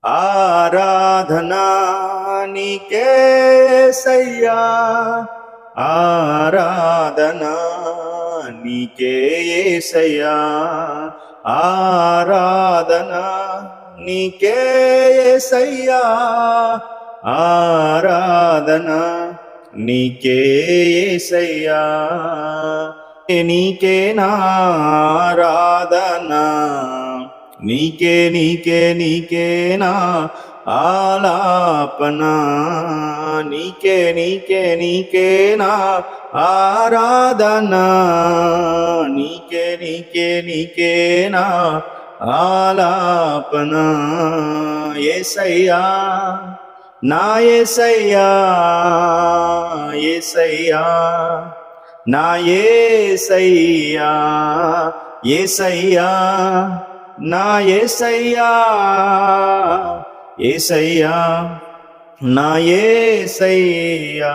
ఆరాధనా నీకే యేసయ్యా, ఆరాధనా నీకే యేసయ్యా, ఆరాధనా నీకే యేసయ్యా, ఆరాధనా నీకే యేసయ్యా. నీకే నా ఆరాధనా, నీకే నీకే నీకే నా ఆలాపనా, నీకే నీకే నీకే నా ఆరాధనా, నీకే నీకే నీకే నా ఆలాపనా. యేసయ్యా నా యేసయ్యా, యేసయ్యా నా యేసయ్యా, యేసయ్యా నా యేసయ్యా, యేసయ్యా నా యేసయ్యా.